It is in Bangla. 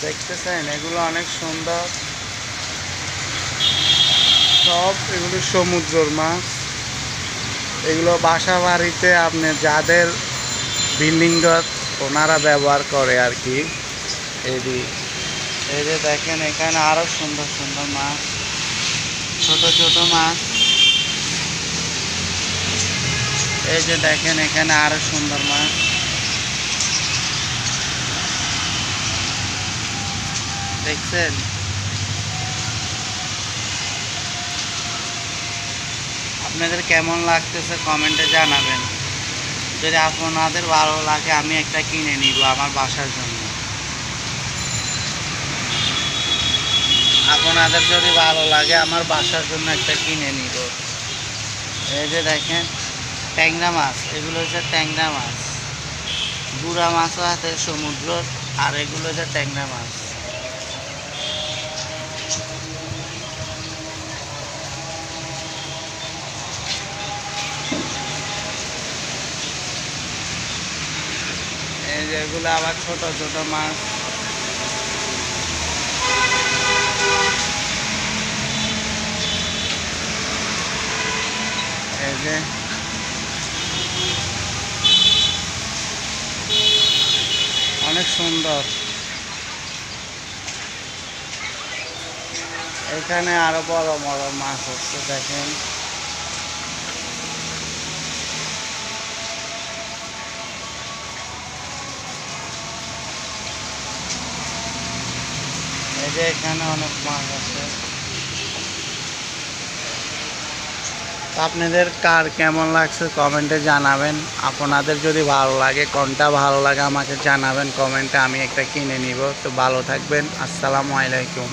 দেখতেছেন এগুলো অনেক সুন্দর, সব এগুলো সমুদ্রের মাছ। এগুলো বাসা বাড়িতে আপনি যাদের বিল্ডিং ঘর ওনারা ব্যবহার করে আর কি। এই যে দেখেন এখানে আরো সুন্দর সুন্দর মাছ, ছোট ছোট মাছ। এই যে দেখেন এখানে আরো সুন্দর মাছ দেখছেন। আপনাদের কেমন লাগতেছে কমেন্টে জানাবেন। যদি আপনাদের ভালো লাগে আমি একটা কিনে নিব আমার বাসার জন্য। আপনাদের যদি ভালো লাগে আমার বাসার জন্য একটা কিনে নিব। এই যে দেখেন ট্যাংরা মাছ, এগুলো হচ্ছে ট্যাংরা মাছ। গুড়া মাছও আছে সমুদ্র, আর এগুলো হচ্ছে ট্যাংরা মাছ। এই যে এগুলো আবার ছোট ছোট মাছ। এই যে অনেক সুন্দর। এখানে আরো বড় বড় মাছ হচ্ছে দেখেন। এই যে এখানে অনেক মাছ আছে। আপনাদের কার কেমন লাগছে কমেন্টে জানাবেন। আপনাদের যদি ভালো লাগে, কোনটা ভালো লাগে আমাকে জানাবেন কমেন্টে, আমি একটা কিনে নিব। তো ভালো থাকবেন, আসসালামু আলাইকুম।